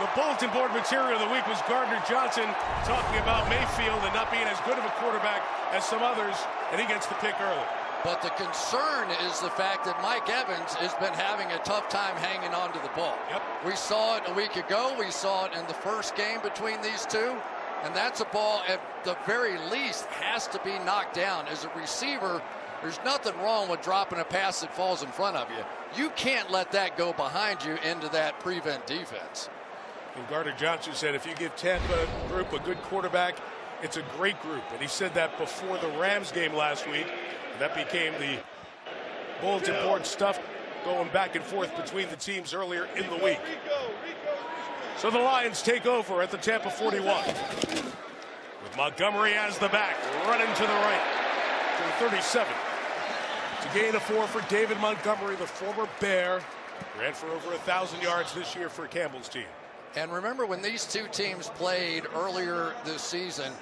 The bulletin board material of the week was Gardner Johnson talking about Mayfield and not being as good of a quarterback as some others, and he gets the pick early. But the concern is the fact that Mike Evans has been having a tough time hanging on to the ball. Yep. We saw it a week ago. We saw it in the first game between these two. And that's a ball, at the very least, has to be knocked down. As a receiver, there's nothing wrong with dropping a pass that falls in front of you. You can't let that go behind you into that prevent defense. And Gardner Johnson said if you give Tampa group a good quarterback, it's a great group. And he said that before the Rams game last week. That became the bulletin board stuff going back and forth between the teams earlier in the week. So the Lions take over at the Tampa 41. With Montgomery as the back, running to the right to the 37. It's a gain of 4 for David Montgomery, the former Bear. Ran for over 1,000 yards this year for Campbell's team. And remember, when these two teams played earlier this season,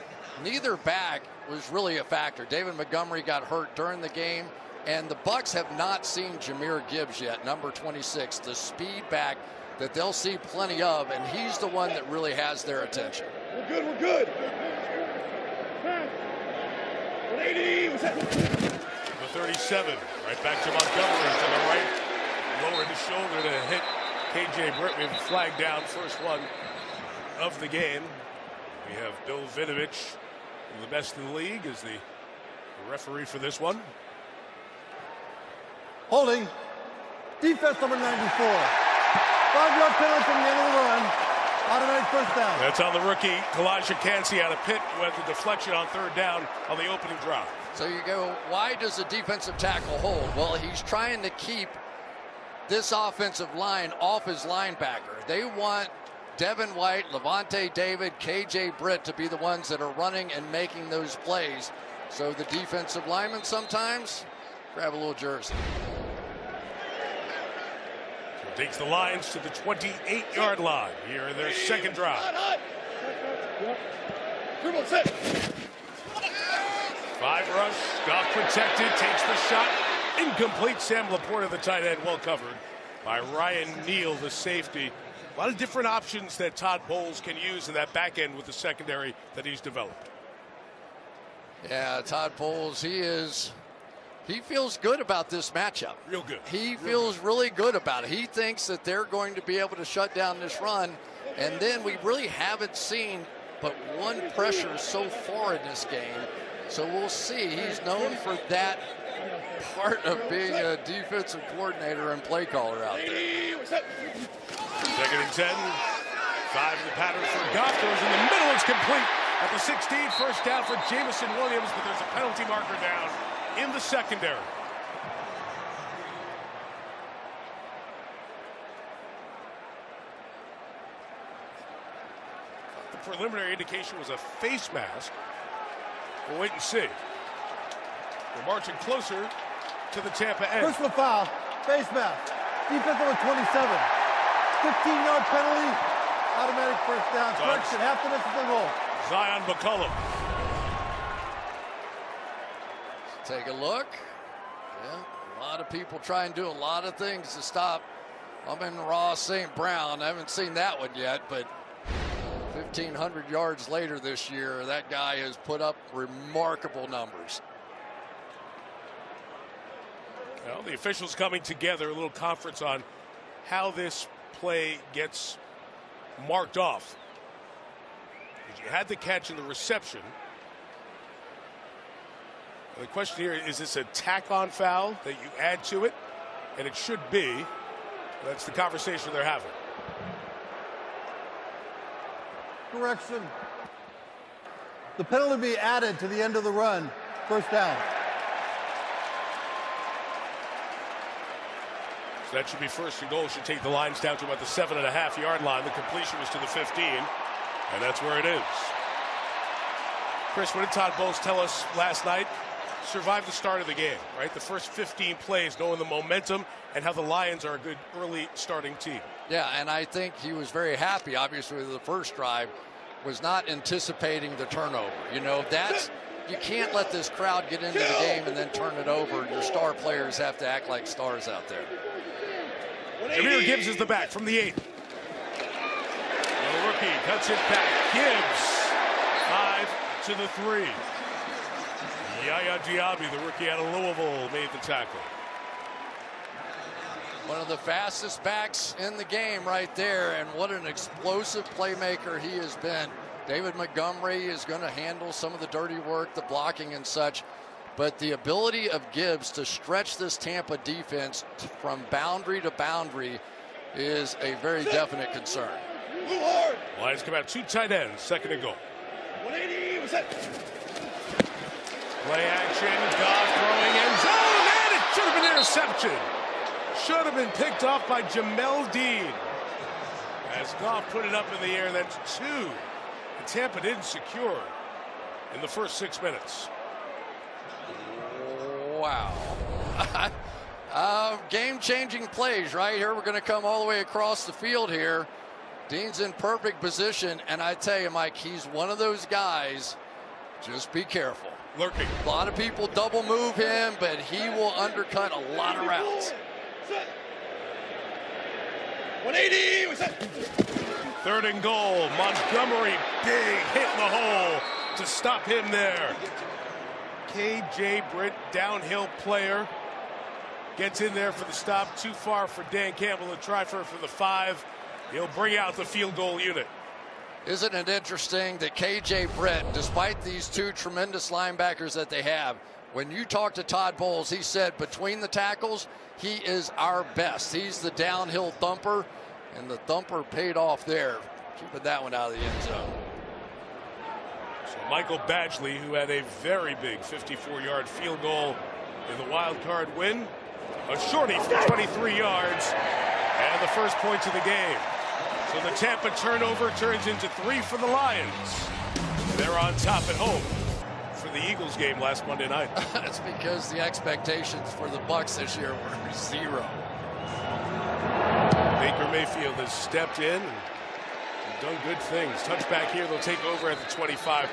neither back was really a factor. David Montgomery got hurt during the game, and the Bucs have not seen Jahmyr Gibbs yet, number 26, the speed back that they'll see plenty of, and he's the one that really has their attention. We're good, we're good. 180, what's that? The 37, right back to Montgomery to the right, lowered the shoulder to hit KJ Britt. We have a flag down, first one of the game. We have Bill Vinovich, the best in the league, as the referee for this one. Holding. Defense number 94. 5-yard penalty from the end of the run. Automatic first down. That's on the rookie, Kalijah Cansey out of Pitt, who had the deflection on third down on the opening drive. So you go, why does a defensive tackle hold? Well, he's trying to keep this offensive line off his linebacker. They want Devin White, Levante David, KJ Britt to be the ones that are running and making those plays. So the defensive lineman sometimes grab a little jersey. So takes the Lions to the 28-yard line here in their second drive. 5 rush, Goff protected, takes the shot. Incomplete. Sam Laporta, the tight end, well covered by Ryan Neal, the safety. A lot of different options that Todd Bowles can use in that back end with the secondary that he's developed. Yeah, Todd Bowles, he feels good about this matchup. Real good. He feels really good about it. He thinks that they're going to be able to shut down this run. And then we really haven't seen but one pressure so far in this game. So we'll see. He's known for that part of being a defensive coordinator and play caller out there. 2nd and 10. 5 in the pattern for Goff. Goes in the middle. It's complete at the 16. First down for Jamison Williams, but there's a penalty marker down in the secondary. The preliminary indication was a face mask. We'll wait and see. We're marching closer to the Tampa end. Personal foul. Face mask. Defense number 27. 15-yard penalty. Automatic first down. Correction. Half the distance to goal. Zion McCullum. Take a look. Yeah, a lot of people try and do a lot of things to stop. I'm in Ross St. Brown. I haven't seen that one yet, but 1,500 yards later this year, that guy has put up remarkable numbers. Well, the officials coming together, a little conference on how this play gets marked off. Because you had the catch and the reception. The question here, is this a tack-on foul that you add to it? And it should be. That's the conversation they're having. Correction. The penalty be added to the end of the run. First down. So that should be first and goal. Should take the Lions down to about the 7.5-yard line. The completion was to the 15. And that's where it is. Chris, what did Todd Bowles tell us last night? Survive the start of the game, right? The first 15 plays, knowing the momentum and how the Lions are a good early starting team. Yeah, and I think he was very happy, obviously, with the first drive, was not anticipating the turnover. You know, you can't let this crowd get into the game and then turn it over. Your star players have to act like stars out there. Jahmyr Gibbs is the back from the 8. rookie cuts it back. Gibbs, 5 to the 3. Yaya Diaby, the rookie out of Louisville, made the tackle. One of the fastest backs in the game right there, and what an explosive playmaker he has been. David Montgomery is going to handle some of the dirty work, the blocking and such, but the ability of Gibbs to stretch this Tampa defense from boundary to boundary is a very definite concern. Lions come out 2 tight ends, 2nd and goal. 180, what's that? Play action, Goff throwing end zone, and it should have been interception. Should have been picked off by Jamel Dean. As Goff put it up in the air, that's 2. And Tampa didn't secure in the first 6 minutes. Wow. Game-changing plays right here. We're going to come all the way across the field here. Dean's in perfect position, and I tell you, Mike, he's one of those guys. Just be careful. Lurking. A lot of people double move him, but he will undercut a lot of routes. 180, what's that? 3rd and goal. Montgomery, big hit in the hole to stop him there. KJ Britt, downhill player, gets in there for the stop. Too far for Dan Campbell to try for the 5. He'll bring out the field goal unit. Isn't it interesting that KJ Britt, despite these 2 tremendous linebackers that they have, when you talk to Todd Bowles, he said between the tackles, he is our best. He's the downhill thumper, and the thumper paid off there, keeping that one out of the end zone. So Michael Badgley, who had a very big 54-yard field goal in the wild card win, a shorty for 23 yards, and the first points of the game. So the Tampa turnover turns into 3 for the Lions. They're on top at home for the Eagles game last Monday night. That's because the expectations for the Bucs this year were 0. Baker Mayfield has stepped in and done good things. Touchback here, they'll take over at the 25.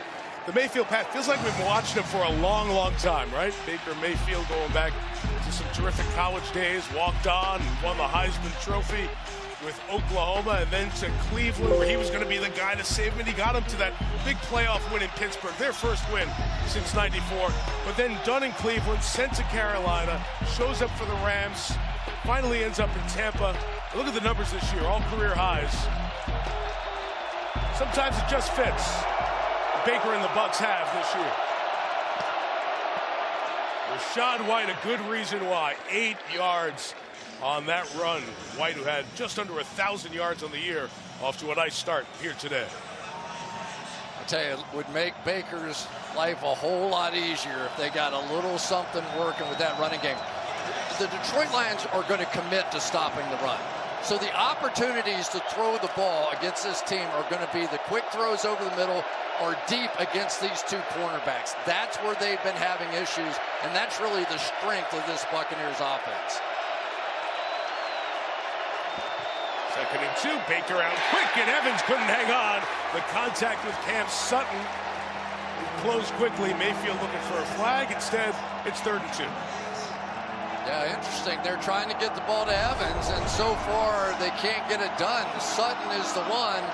The Mayfield pass feels like we've been watching him for a long, long time, right? Baker Mayfield going back to some terrific college days, walked on and won the Heisman Trophy with Oklahoma, and then to Cleveland, where he was going to be the guy to save him, and he got him to that big playoff win in Pittsburgh, their first win since '94. But then done in Cleveland, sent to Carolina, shows up for the Rams, finally ends up in Tampa. Look at the numbers this year, all career highs. Sometimes it just fits. Baker and the Bucs have this year. Rachaad White, a good reason why. 8 yards on that run. White, who had just under 1,000 yards on the year, off to a nice start here today. I tell you, it would make Baker's life a whole lot easier if they got a little something working with that running game. The Detroit Lions are going to commit to stopping the run. So the opportunities to throw the ball against this team are going to be the quick throws over the middle or deep against these 2 cornerbacks. That's where they've been having issues, and that's really the strength of this Buccaneers offense. 2nd and 2, Baker out quick, and Evans couldn't hang on. The contact with Cam Sutton closed quickly. Mayfield looking for a flag. Instead, it's 3rd and 2. Yeah, interesting. They're trying to get the ball to Evans, and so far they can't get it done. Sutton is the one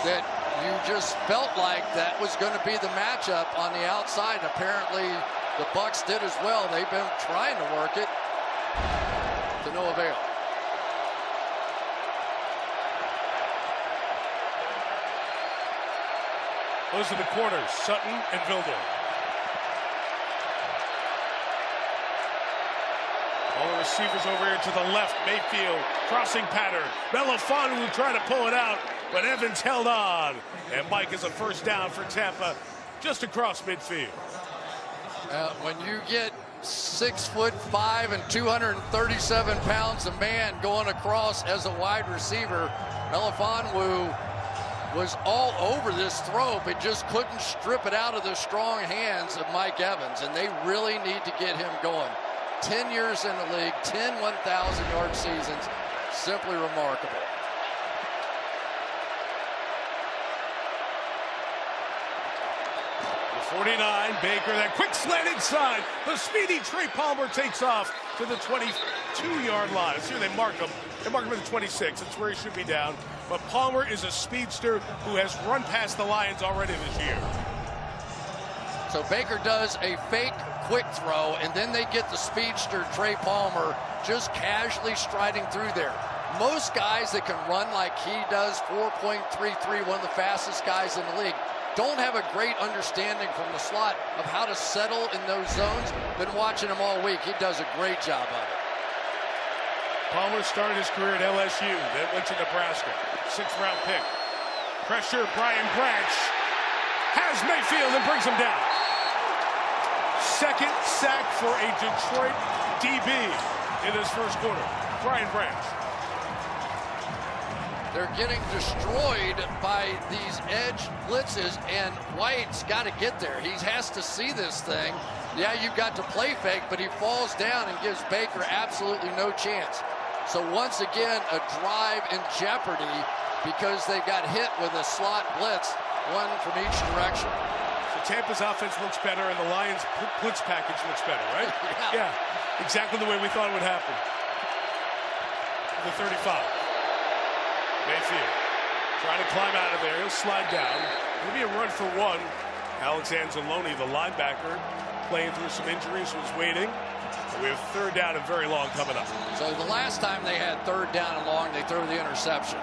that you just felt like that was going to be the matchup on the outside. Apparently, the Bucs did as well. They've been trying to work it to no avail. Those are the corners, Sutton and Vildor. All the receivers over here to the left. Mayfield, crossing pattern. Melifonwu trying to pull it out, but Evans held on. And Mike is a first down for Tampa, just across midfield. When you get 6'5" and 237 pounds a man going across as a wide receiver, Melifonwu was all over this throw, but just couldn't strip it out of the strong hands of Mike Evans, and they really need to get him going. 10 years in the league, 10 1,000-yard seasons, simply remarkable. 49, Baker, that quick slant inside. The speedy Trey Palmer takes off to the 22-yard line. Here they mark him. They mark him at the 26. That's where he should be down. But Palmer is a speedster who has run past the Lions already this year. So Baker does a fake quick throw, and then they get the speedster Trey Palmer just casually striding through there. Most guys that can run like he does, 4.33, one of the fastest guys in the league, don't have a great understanding from the slot of how to settle in those zones. Been watching him all week. He does a great job of it. Palmer started his career at LSU, then went to Nebraska. 6th-round pick. Pressure, Brian Branch has Mayfield and brings him down. Second sack for a Detroit DB in this first quarter. Brian Branch. They're getting destroyed by these edge blitzes, and White's got to get there. He has to see this thing. Yeah, you've got to play fake, but he falls down and gives Baker absolutely no chance. So once again, a drive in jeopardy because they got hit with a slot blitz, one from each direction. So Tampa's offense looks better, and the Lions' blitz package looks better, right? Yeah, exactly the way we thought it would happen. The 35. Mayfield trying to climb out of there. He'll slide down. Maybe a run for one. Alex Anzalone, the linebacker, playing through some injuries, was waiting. We have 3rd down and very long coming up. So the last time they had 3rd down and long, they threw the interception.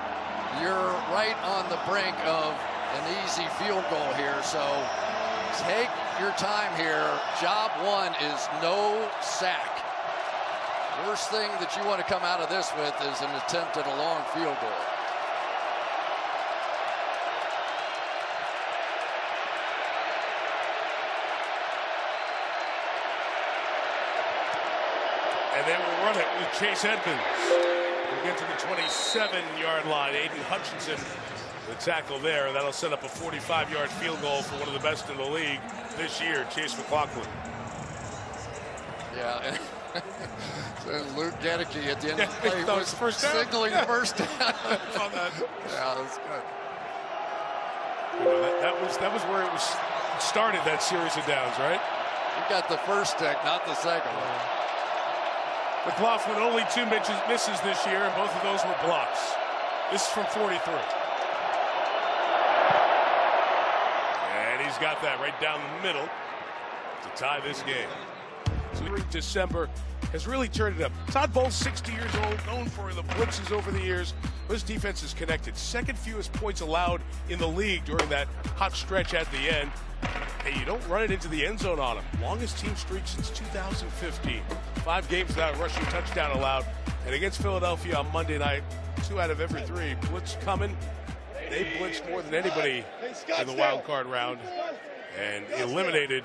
You're right on the brink of an easy field goal here. So take your time here. Job one is no sack. Worst thing that you want to come out of this with is an attempt at a long field goal. And they will run it with Chase Edmonds. We'll get to the 27-yard line. Aiden Hutchinson, the tackle there. That'll set up a 45-yard field goal for one of the best in the league this year, Chase McLaughlin. Yeah, and Luke Gedeke at the end of the play was signaling first down. Yeah, that's good. You know, that was where it was started, that series of downs, right? You got the first stick, not the second one. McLaughlin only 2 misses this year, and both of those were blocks. This is from 43. And he's got that right down the middle to tie this game. So December has really turned it up. Todd Bowles, 60 years old, known for the blitzes over the years. This defense is connected. 2nd fewest points allowed in the league during that hot stretch at the end. And you don't run it into the end zone on them. Longest team streak since 2015. 5 games without a rushing touchdown allowed. And against Philadelphia on Monday night, 2 out of every 3. Blitz coming. They blitzed more than anybody in the wild card round and eliminated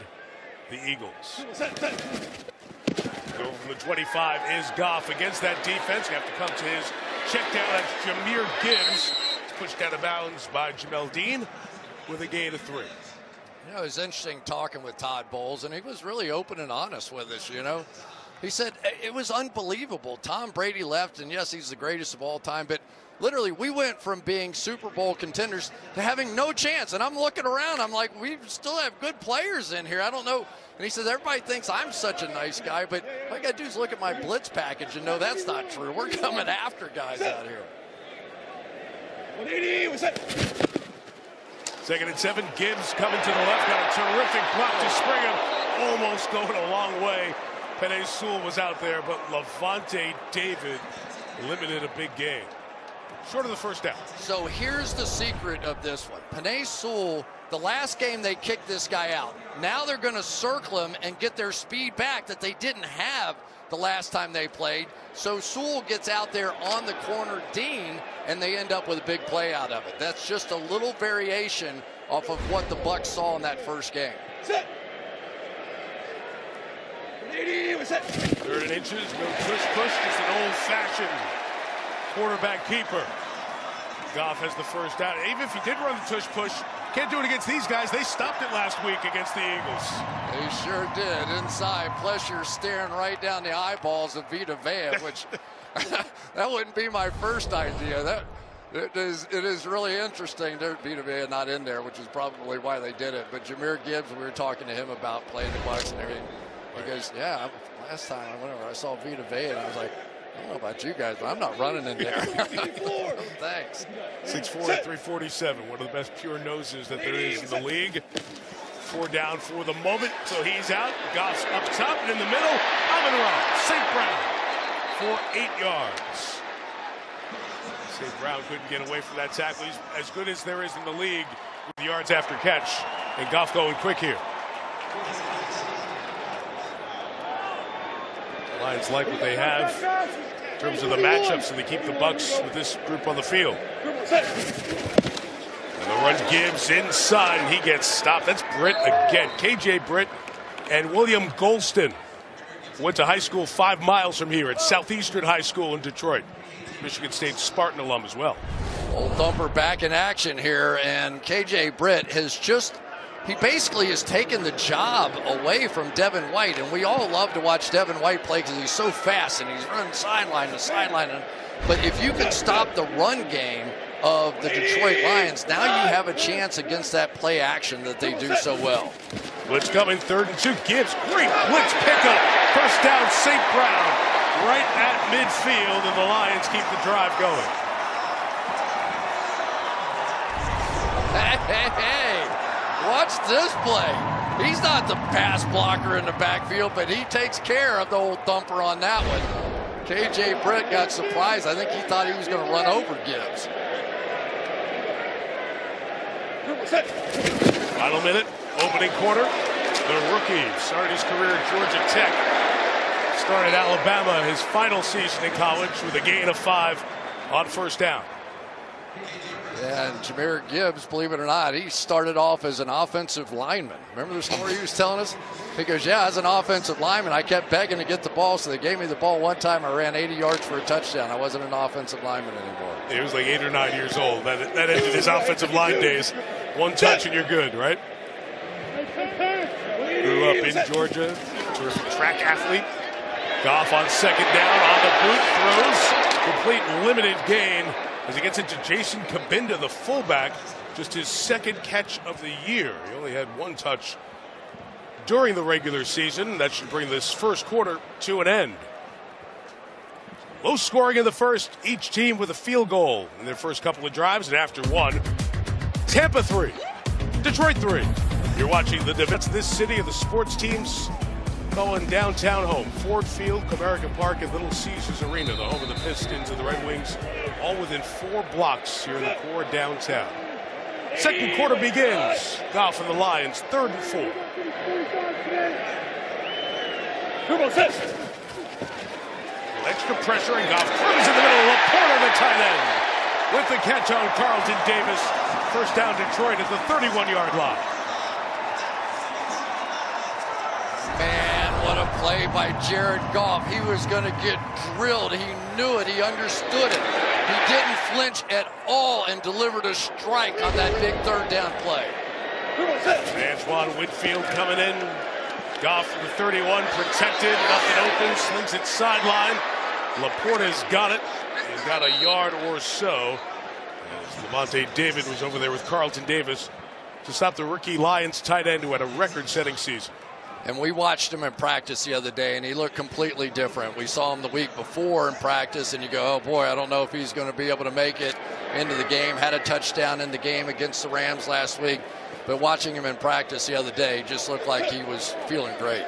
the Eagles. Go from the 25 is Goff against that defense. You have to come to his check down. That's Jahmyr Gibbs. It's pushed out of bounds by Jamel Dean with a gain of 3. You know, it was interesting talking with Todd Bowles, and he was really open and honest with us, you know. He said it was unbelievable. Tom Brady left, and yes, he's the greatest of all time, but literally we went from being Super Bowl contenders to having no chance. And I'm looking around, I'm like, we still have good players in here. I don't know. And he says, everybody thinks I'm such a nice guy, but all I got to do is look at my blitz package and know that's not true. We're coming after guys out here. 180, what's that? 2nd and 7, Gibbs coming to the left, got a terrific block to spring him, almost going a long way. Penei Sewell was out there, but Levante David limited a big game. Short of the first down. So here's the secret of this one. Penei Sewell, the last game they kicked this guy out. Now they're going to circle him and get their speed back that they didn't have the last time they played. So Sewell gets out there on the corner Dean, and they end up with a big play out of it. That's just a little variation off of what the Bucs saw in that first game. Set. 180, what's that? 3rd and inches, no push, just an old-fashioned quarterback keeper. Goff has the first down. Even if he did run the tush push, can't do it against these guys. They stopped it last week against the Eagles. They sure did. Inside, plus you're staring right down the eyeballs of Vita Vea, which that wouldn't be my first idea. It is really interesting. Vita Vea not in there, which is probably why they did it. But Jahmyr Gibbs, we were talking to him about playing the Bucs and everything. He goes, yeah, last time I saw Vita Vea, and I was like, I don't know about you guys, but I'm not running in there. Thanks. 6'4", 347, one of the best pure noses that there is in the league. 4 down for the moment, so he's out. Goff's up top and in the middle. Amon-Ra, St. Brown for 8 yards. St. Brown couldn't get away from that tackle. He's as good as there is in the league with yards after catch. And Goff going quick here. The Lions like what they have in terms of the matchups, and they keep the Bucs with this group on the field. And the run Gibbs inside, and he gets stopped. That's Britt again. KJ Britt and William Golston went to high school 5 miles from here at Southeastern High School in Detroit. Michigan State Spartan alum as well. Old Thumper back in action here, and KJ Britt he basically has taken the job away from Devin White, and we all love to watch Devin White play because he's so fast and he's running sideline to sideline. But if you can stop the run game of the Detroit Lions, now you have a chance against that play action that they do so well. Blitz coming, 3rd and 2. Gibbs, great blitz pickup. First down, St. Brown, right at midfield, and the Lions keep the drive going. Hey, watch this play. He's not the pass blocker in the backfield, but he takes care of the old Thumper on that one. KJ Britt got surprised. I think he thought he was going to run over Gibbs. Final minute, opening quarter. The rookie started his career at Georgia Tech. Started Alabama his final season in college with a gain of 5 on first down. And Jahmyr Gibbs, believe it or not, he started off as an offensive lineman. Remember the story he was telling us? He goes, yeah, as an offensive lineman, I kept begging to get the ball, so they gave me the ball one time. I ran 80 yards for a touchdown. I wasn't an offensive lineman anymore. He was like 8 or 9 years old. That ended his offensive line days. One touch and you're good, right? Grew up in Georgia, terrific track athlete. Goff on second down, on the boot, throws, complete limited gain as he gets into Jason Cabinda, the fullback, just his 2nd catch of the year. He only had 1 touch during the regular season. That should bring this first quarter to an end. Low scoring in the first, each team with a field goal in their first couple of drives, and after one, Tampa 3, Detroit 3. You're watching the defense of this city of the sports teams going downtown home. Ford Field, Comerica Park, and Little Caesars Arena, the home of the Pistons and the Red Wings, all within 4 blocks here in the core downtown. Second quarter begins. Goff and the Lions, 3rd and 4. Extra pressure, and Goff throws in the middle. Laporta, the tight end, with the catch on Carlton Davis. First down, Detroit at the 31-yard line. Man, what a play by Jared Goff. He was going to get drilled. He knew it. He understood it. He didn't flinch at all and delivered a strike on that big 3rd down play. Antoine Whitfield coming in. Goff from the 31, protected, nothing open, slings it sideline. Laporta's got it. He's got a yard or so. As Lavonte David was over there with Carlton Davis to stop the rookie Lions tight end who had a record-setting season. And we watched him in practice the other day, and he looked completely different. We saw him the week before in practice, and you go, oh, boy, I don't know if he's going to be able to make it into the game. Had a touchdown in the game against the Rams last week. But watching him in practice the other day, just looked like he was feeling great.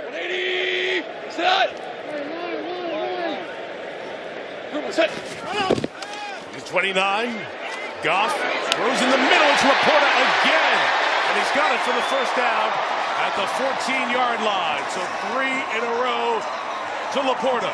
29. Goff throws in the middle. It's Laporta again. And he's got it for the first down at the 14-yard line. So 3 in a row to Laporta.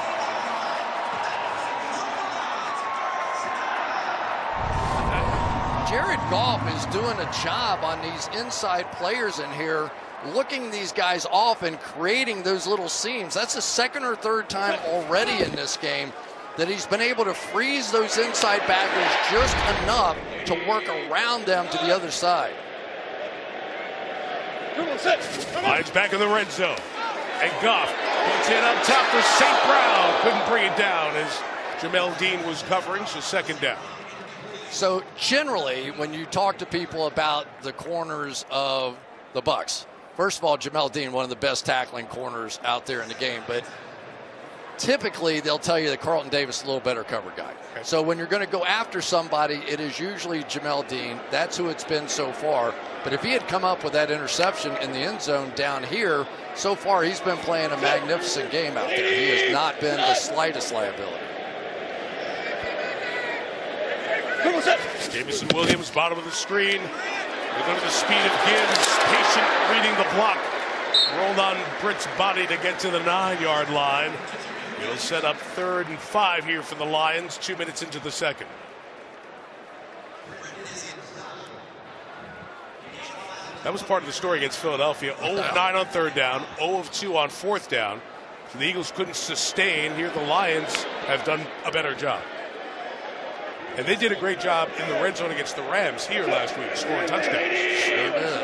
Jared Goff is doing a job on these inside players in here, looking these guys off and creating those little seams. That's the 2nd or 3rd time already in this game that he's been able to freeze those inside backers just enough to work around them to the other side. Lions back in the red zone. And Goff puts it up top for St. Brown. Couldn't bring it down as Jamel Dean was covering, so 2nd down. So generally, when you talk to people about the corners of the Bucs, first of all, Jamel Dean, one of the best tackling corners out there in the game, but typically they'll tell you that Carlton Davis is a little better cover guy. Okay. So when you're going to go after somebody, it is usually Jamel Dean. That's who it's been so far. But if he had come up with that interception in the end zone down here, so far he's been playing a magnificent game out there. He has not been the slightest liability. Jamison Williams, bottom of the screen. They go to the speed of Gibbs, patient reading the block. Rolled on Britt's body to get to the 9-yard line. He'll set up 3rd and 5 here for the Lions, 2 minutes into the second. That was part of the story against Philadelphia. 0 of 9 on 3rd down, 0 of 2 on 4th down. So the Eagles couldn't sustain. Here the Lions have done a better job. And they did a great job in the red zone against the Rams here last week, scoring touchdowns. Sure did.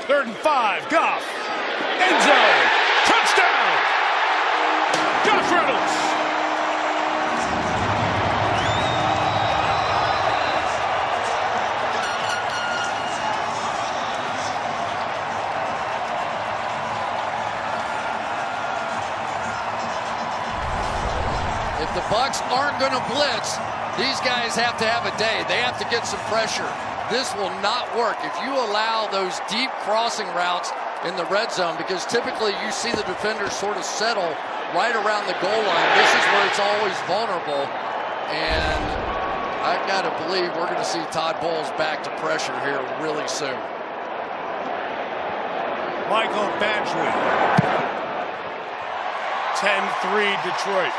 3rd and 5, Goff, end zone, touchdown, Josh Reynolds. If the Bucs aren't going to blitz, these guys have to have a day. They have to get some pressure. This will not work if you allow those deep crossing routes in the red zone, because typically you see the defenders sort of settle right around the goal line. This is where it's always vulnerable, and I've got to believe we're going to see Todd Bowles back to pressure here really soon. Michael Badgley. 10-3 Detroit.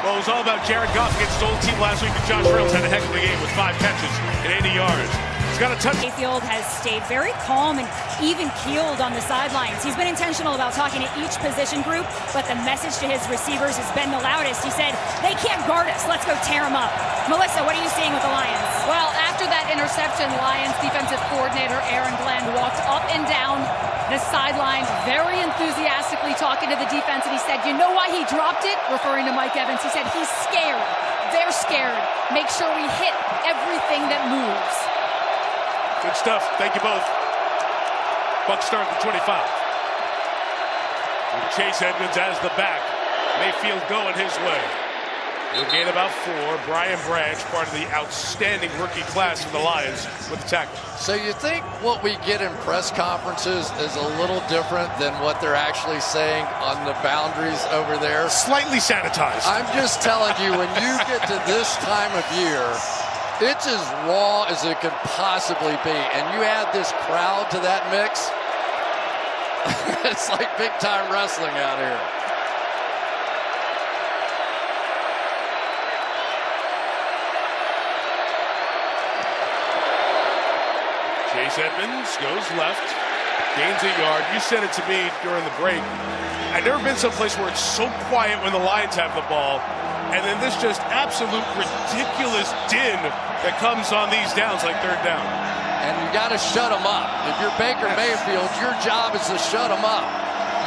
Well, it was all about Jared Goff against his old team last week, and Josh Reynolds had a heck of a game with 5 catches and 80 yards. He's got a touch. Mayfield has stayed very calm and even-keeled on the sidelines. He's been intentional about talking to each position group, but the message to his receivers has been the loudest. He said, they can't guard us. Let's go tear them up. Melissa, what are you seeing with the Lions? Well, after that interception, Lions defensive coordinator Aaron Glenn walked up and down the sideline, very enthusiastically talking to the defense, and he said, you know why he dropped it? Referring to Mike Evans. He said, he's scared. They're scared. Make sure we hit everything that moves. Good stuff. Thank you both. Bucs start at the 25. With Chase Edmonds as the back. Mayfield going his way. He'll gain about 4. Brian Branch, part of the outstanding rookie class for the Lions, with the tackle. So you think what we get in press conferences is a little different than what they're actually saying on the boundaries over there? Slightly sanitized. I'm just telling you, when you get to this time of year, it's as raw as it could possibly be. And you add this crowd to that mix, it's like big-time wrestling out here. Chase Edmonds goes left, gains a yard. You said it to me during the break. I've never been someplace where it's so quiet when the Lions have the ball, and then this just absolute ridiculous din that comes on these downs like 3rd down. And you got to shut them up. If you're Baker Mayfield, your job is to shut them up.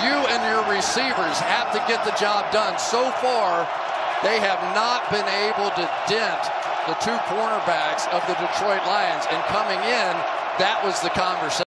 You and your receivers have to get the job done. So far, they have not been able to dent the 2 cornerbacks of the Detroit Lions, and coming in, that was the conversation.